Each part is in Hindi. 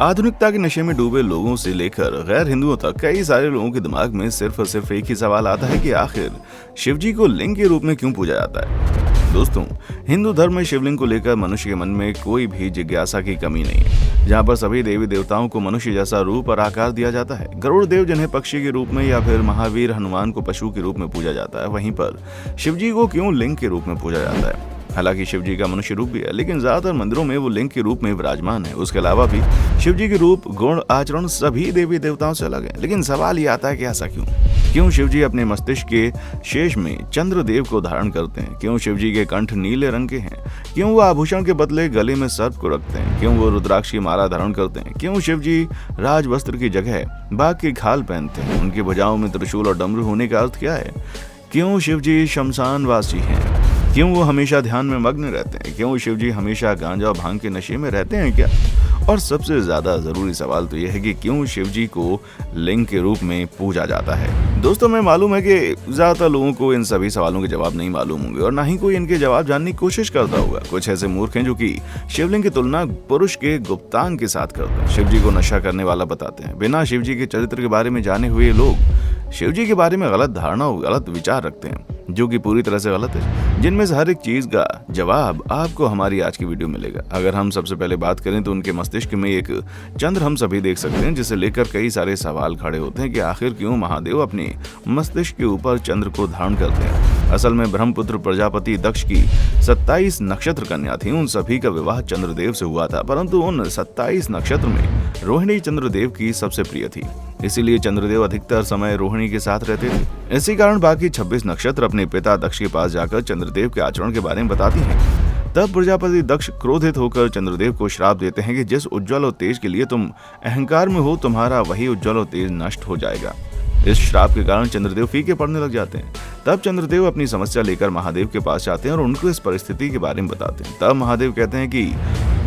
आधुनिकता के नशे में डूबे लोगों से लेकर गैर हिंदुओं तक कई सारे लोगों के दिमाग में सिर्फ और सिर्फ एक ही सवाल आता है कि आखिर शिवजी को लिंग के रूप में क्यों पूजा जाता है। दोस्तों, हिंदू धर्म में शिवलिंग को लेकर मनुष्य के मन में कोई भी जिज्ञासा की कमी नहीं है। जहाँ पर सभी देवी देवताओं को मनुष्य जैसा रूप और आकार दिया जाता है, गरुड़ देव जिन्हें पक्षी के रूप में या फिर महावीर हनुमान को पशु के रूप में पूजा जाता है, वहीं पर शिवजी को क्यों लिंग के रूप में पूजा जाता है। हालांकि शिवजी का मनुष्य रूप भी है, लेकिन ज्यादातर मंदिरों में वो लिंग के रूप में विराजमान है। उसके अलावा भी शिवजी के रूप, गुण, आचरण सभी देवी देवताओं से अलग है। लेकिन सवाल ये आता है कि ऐसा क्यों शिवजी अपने मस्तिष्क के शेष में चंद्रदेव को धारण करते हैं? क्यों शिवजी के कंठ नीले रंग के हैं? क्यों वो आभूषण के बदले गले में सर्प को रखते हैं? क्यों वो रुद्राक्ष की माला धारण करते हैं? क्यों शिवजी राजवस्त्र की जगह बाघ की खाल पहनते हैं? उनकी भुजाओं में त्रिशूल और डमरू होने का अर्थ क्या है? क्यों शिवजी शमशानवासी हैं? क्यों वो हमेशा ध्यान में मग्न रहते हैं? क्यों शिवजी हमेशा गांजा और भांग के नशे में रहते हैं क्या? और सबसे ज्यादा जरूरी सवाल तो यह है कि क्यों शिवजी को लिंग के रूप में पूजा जाता है। दोस्तों, मैं मालूम है कि ज्यादातर लोगों को इन सभी सवालों के जवाब नहीं मालूम होंगे और ना ही कोई इनके जवाब जानने की कोशिश करता होगा। कुछ ऐसे मूर्ख हैं जो कि शिवलिंग की तुलना पुरुष के गुप्तांग के साथ करते हैं, शिवजी को नशा करने वाला बताते हैं। बिना शिवजी के चरित्र के बारे में जाने हुए लोग शिवजी के बारे में गलत धारणा और गलत विचार रखते हैं, जो कि पूरी तरह से गलत है, जिनमें से हर एक चीज का जवाब आपको हमारी आज की वीडियो में मिलेगा। अगर हम सबसे पहले बात करें तो उनके मस्तिष्क में एक चंद्र हम सभी देख सकते हैं, जिसे लेकर कई सारे सवाल खड़े होते हैं कि आखिर क्यों महादेव अपने मस्तिष्क के ऊपर चंद्र को धारण करते हैं। असल में ब्रह्मपुत्र प्रजापति दक्ष की 27 नक्षत्र कन्या थी। उन सभी का विवाह चंद्रदेव से हुआ था, परंतु उन 27 नक्षत्र में रोहिणी चंद्रदेव की सबसे प्रिय थी। इसीलिए चंद्रदेव अधिकतर समय रोहिणी के साथ रहते थे। इसी कारण बाकी 26 नक्षत्र अपने पिता दक्ष के पास जाकर चंद्रदेव के आचरण के बारे में बताती हैं। तब प्रजापति दक्ष क्रोधित होकर चंद्रदेव को श्राप देते हैं कि जिस उज्जवल और तेज के लिए तुम अहंकार में हो, तुम्हारा वही उज्जवल और तेज नष्ट हो जाएगा। इस श्राप के कारण चंद्रदेव फीके पड़ने लग जाते हैं। तब चंद्रदेव अपनी समस्या लेकर महादेव के पास जाते हैं और उनको इस परिस्थिति के बारे में बताते हैं। तब महादेव कहते हैं कि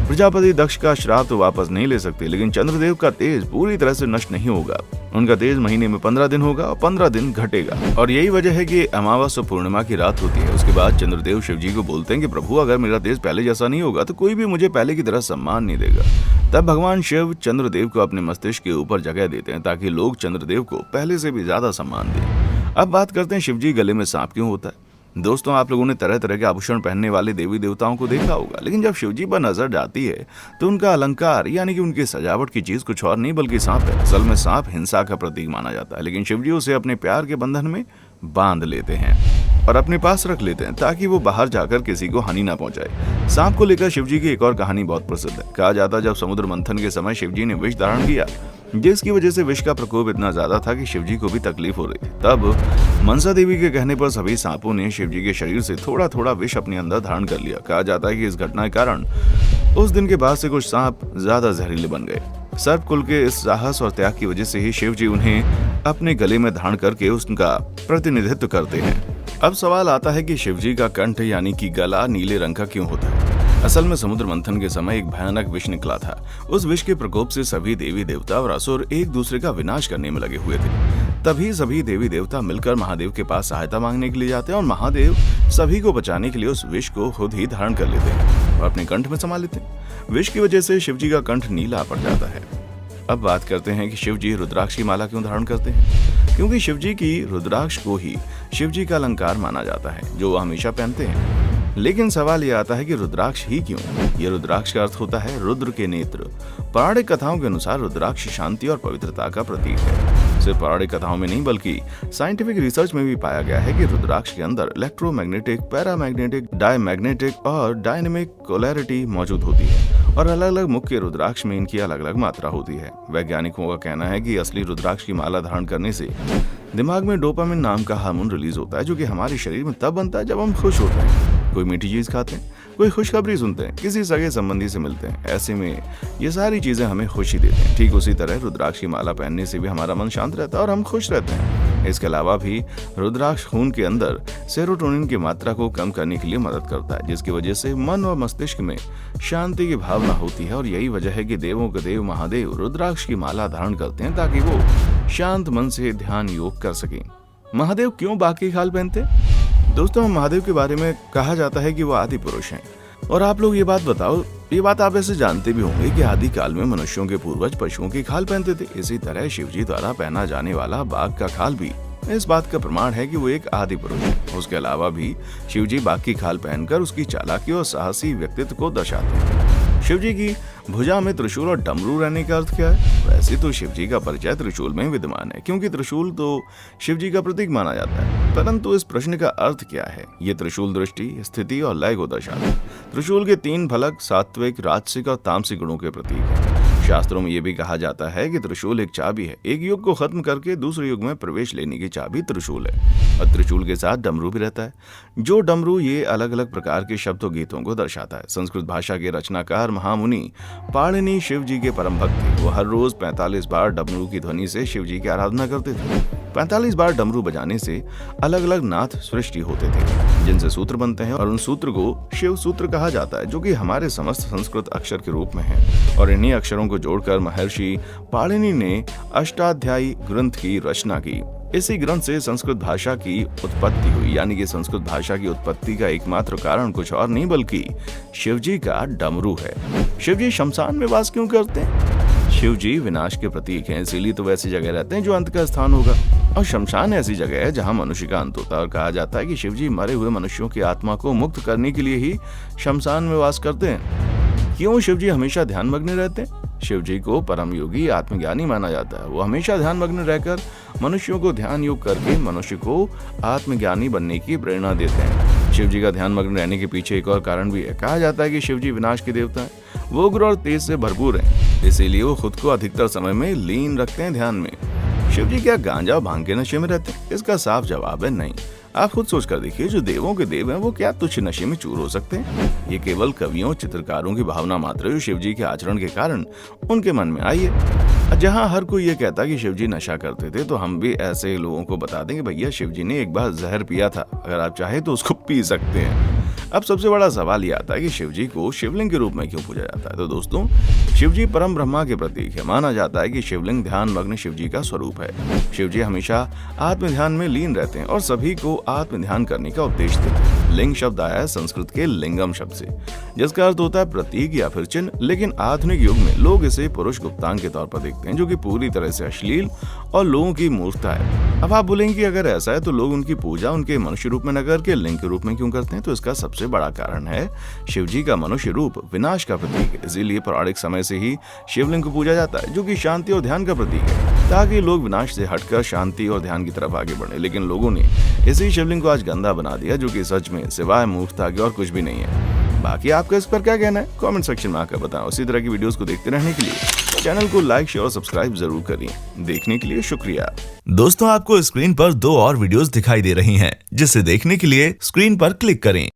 प्रजापति दक्ष का श्राप तो वापस नहीं ले सकते, लेकिन चंद्रदेव का तेज पूरी तरह से नष्ट नहीं होगा। उनका तेज महीने में 15 दिन होगा और 15 दिन घटेगा। और यही वजह है कि अमावस और पूर्णिमा की रात होती है। उसके बाद चंद्रदेव शिवजी को बोलते हैं कि प्रभु, अगर मेरा तेज पहले जैसा नहीं होगा तो कोई भी मुझे पहले की तरह सम्मान नहीं देगा। तब भगवान शिव चंद्रदेव को अपने मस्तिष्क के ऊपर जगह देते हैं ताकि लोग चंद्रदेव को पहले से भी ज्यादा सम्मान दें। अब बात करते हैं शिवजी गले में सांप क्यों होता है। दोस्तों, आप लोगों ने तरह तरह के आभूषण पहनने वाले देवी देवताओं को देखा होगा, लेकिन जब शिवजी पर नजर जाती है तो उनका अलंकार यानी कि उनकी सजावट की चीज कुछ और नहीं बल्कि सांप है। असल में सांप हिंसा का प्रतीक माना जाता है, लेकिन शिवजी उसे अपने प्यार के बंधन में बांध लेते हैं और अपने पास रख लेते हैं ताकि वो बाहर जाकर किसी को हानि ना पहुंचाए। सांप को लेकर शिवजी की एक और कहानी बहुत प्रसिद्ध है। कहा जाता है जब समुद्र मंथन के समय शिवजी ने विष धारण किया, जिसकी वजह से विष का प्रकोप इतना ज्यादा था कि शिवजी को भी तकलीफ हो रही थी। तब मनसा देवी के कहने पर सभी सांपों ने शिवजी के शरीर से थोड़ा थोड़ा विष अपने अंदर धारण कर लिया। कहा जाता है कि इस घटना के कारण उस दिन के बाद से कुछ सांप ज्यादा जहरीले बन गए। सर्प कुल के इस साहस और त्याग की वजह से ही शिवजी उन्हें अपने गले में धारण करके उसका प्रतिनिधित्व करते हैं। अब सवाल आता है कि शिवजी का कंठ यानी कि गला नीले रंग का क्यों होता है। असल में समुद्र मंथन के समय एक भयानक विष निकला था। उस विष के प्रकोप से सभी देवी देवता और असुर एक दूसरे का विनाश करने में लगे हुए थे। तभी सभी देवी देवता मिलकर महादेव के पास सहायता मांगने के लिए जाते हैं और महादेव सभी को बचाने के लिए उस विष को खुद ही धारण कर लेते हैं और अपने कंठ में समा लेते हैं। विष की वजह से शिवजी का कंठ नीला पड़ जाता है। अब बात करते हैं कि शिवजी रुद्राक्ष की माला क्यों धारण करते हैं। क्योंकि शिवजी की रुद्राक्ष को ही शिवजी का अलंकार माना जाता है, जो वो हमेशा पहनते हैं। लेकिन सवाल ये आता है कि रुद्राक्ष ही क्यों? ये रुद्राक्ष का अर्थ होता है रुद्र के नेत्र। पौराणिक कथाओं के अनुसार रुद्राक्ष शांति और पवित्रता का प्रतीक है। सिर्फ पौराणिक कथाओं में नहीं बल्कि साइंटिफिक रिसर्च में भी पाया गया है कि रुद्राक्ष के अंदर इलेक्ट्रोमैग्नेटिक, पैरामैग्नेटिक, डायमैग्नेटिक और डायनेमिक पोलैरिटी मौजूद होती है और अलग अलग मुख्य रुद्राक्ष में इनकी अलग अलग मात्रा होती है। वैज्ञानिकों का कहना है कि असली रुद्राक्ष की माला धारण करने से दिमाग में डोपामिन नाम का हार्मोन रिलीज होता है, जो कि हमारे शरीर में तब बनता है जब हम खुश होते हैं, कोई मीठी चीज खाते हैं, कोई खुशखबरी सुनते हैं, किसी सगे संबंधी से मिलते हैं। ऐसे में ये सारी चीजें हमें खुशी देते हैं। ठीक उसी तरह रुद्राक्ष की माला पहनने से भी हमारा मन शांत रहता है और हम खुश रहते हैं। इसके अलावा भी रुद्राक्ष खून के अंदर सेरोटोनिन की मात्रा को कम करने के लिए मदद करता है, जिसकी वजह से मन और मस्तिष्क में शांति की भावना होती है। और यही वजह है कि देवों के देव महादेव रुद्राक्ष की माला धारण करते हैं ताकि वो शांत मन से ध्यान योग कर सकें। महादेव क्यों बाघ की खाल पहनते? दोस्तों, महादेव के बारे में कहा जाता है कि वो आदि पुरुष हैं। और आप लोग ये बात बताओ, ये बात आप ऐसे जानते भी होंगे कि आदि काल में मनुष्यों के पूर्वज पशुओं की खाल पहनते थे। इसी तरह शिवजी द्वारा पहना जाने वाला बाघ का खाल भी इस बात का प्रमाण है कि वो एक आदि पुरुष है। उसके अलावा भी शिवजी बाघ की खाल पहनकर उसकी चालाकी और साहसी व्यक्तित्व को दर्शाते हैं। शिवजी की भुजा में त्रिशूल और डमरू रहने का अर्थ क्या है? वैसे तो शिवजी का परिचय त्रिशूल में विद्यमान है, क्योंकि त्रिशूल तो शिवजी का प्रतीक माना जाता है। परंतु इस प्रश्न का अर्थ क्या है? ये त्रिशूल दृष्टि, स्थिति और लय को दर्शाता है। त्रिशूल के 3 फलक सात्विक, राजसिक और तामसिक गुणों के प्रतीक हैं। शास्त्रों में यह भी कहा जाता है कि त्रिशूल एक चाबी है। एक युग को खत्म करके दूसरे युग में प्रवेश लेने की चाबी त्रिशूल है। और त्रिशूल के साथ डमरू भी रहता है। जो डमरू ये अलग अलग प्रकार के शब्द और गीतों को दर्शाता है। संस्कृत भाषा के रचनाकार महामुनि पाणिनि शिव जी के परम भक्त थे। वो हर रोज 45 बार डमरू की ध्वनि से शिव जी की आराधना करते थे। 45 बार डमरू बजाने से अलग अलग नाथ सृष्टि होते थे, जिनसे सूत्र बनते हैं और उन सूत्र को शिव सूत्र कहा जाता है, जो कि हमारे समस्त संस्कृत अक्षर के रूप में है। और इन्हीं अक्षरों को जोड़कर महर्षि पाणिनि ने अष्टाध्यायी ग्रंथ की रचना की। इसी ग्रंथ से संस्कृत भाषा की उत्पत्ति हुई, यानी कि संस्कृत भाषा की उत्पत्ति का एकमात्र कारण कुछ और नहीं बल्कि शिवजी का डमरू है। शिवजी शमशान में वास क्यों करते हैं? शिवजी विनाश के प्रतीक हैं, इसीलिए तो वैसी जगह रहते हैं जो अंत का स्थान होगा। और शमशान ऐसी जगह है जहां मनुष्य का अंत होता है। और कहा जाता है कि शिवजी मरे हुए मनुष्यों की आत्मा को मुक्त करने के लिए ही शमशान में वास करते हैं। क्यों शिवजी हमेशा ध्यानमग्न रहते हैं? शिवजी को परम योगी आत्मज्ञानी माना जाता है। वो हमेशा ध्यानमग्न रहकर मनुष्यों को ध्यान योग करके मनुष्य को आत्मज्ञानी बनने की प्रेरणा देते हैं। शिवजी का ध्यानमग्न रहने के पीछे एक और कारण भी है। कहा जाता है कि शिवजी विनाश के देवता हैं। वो उग्र और तेज से भरपूर हैं, इसीलिए वो खुद को अधिकतर समय में लीन रखते हैं ध्यान में। शिवजी क्या गांजा और भांग के नशे में रहते हैं? इसका साफ जवाब है नहीं। आप खुद सोचकर देखिए, जो देवों के देव हैं वो क्या तुच्छ नशे में चूर हो सकते हैं? ये केवल कवियों चित्रकारों की भावना मात्र है, जो शिवजी के आचरण के कारण उनके मन में आई है। जहां हर कोई ये कहता कि शिवजी नशा करते थे, तो हम भी ऐसे लोगों को बता दें कि भैया शिवजी ने एक बार जहर पिया था, अगर आप चाहे तो उसको पी सकते हैं। अब सबसे बड़ा सवाल ये आता है कि शिवजी को शिवलिंग के रूप में क्यों पूजा जाता है? तो दोस्तों, शिवजी परम ब्रह्मा के प्रतीक है। माना जाता है कि शिवलिंग ध्यान मग्न शिवजी का स्वरूप है। शिवजी हमेशा आत्म ध्यान में लीन रहते हैं और सभी को आत्म ध्यान करने का उपदेश देते हैं। लिंग शब्द आया है संस्कृत के लिंगम शब्द से, जिसका अर्थ होता है प्रतीक या फिर चिन्ह। लेकिन आधुनिक युग में लोग इसे पुरुष गुप्तांग के तौर पर देखते हैं, जो कि पूरी तरह से अश्लील और लोगों की मूर्खता है। अब आप बोलेंगे कि अगर ऐसा है तो लोग उनकी पूजा उनके मनुष्य रूप में न करके लिंग के रूप में क्यों करते हैं? तो इसका सबसे बड़ा कारण है शिवजी का मनुष्य रूप विनाश का प्रतीक है। इसीलिए पौराणिक समय से ही शिवलिंग को पूजा जाता है, जो कि शांति और ध्यान का प्रतीक है, ताकि लोग विनाश से हटकर शांति और ध्यान की तरफ आगे बढ़े। लेकिन लोगों ने इसी शिवलिंग को आज गंदा बना दिया, जो कि सच में सिवाय मूर्खता के और कुछ भी नहीं है। बाकी आपका इस पर क्या कहना है? कमेंट सेक्शन में आकर बताओ। इसी तरह की वीडियोस को देखते रहने के लिए चैनल को लाइक, शेयर और सब्सक्राइब जरूर करें। देखने के लिए शुक्रिया। दोस्तों, आपको स्क्रीन पर 2 और वीडियोस दिखाई दे रही हैं, जिसे देखने के लिए स्क्रीन पर क्लिक करें।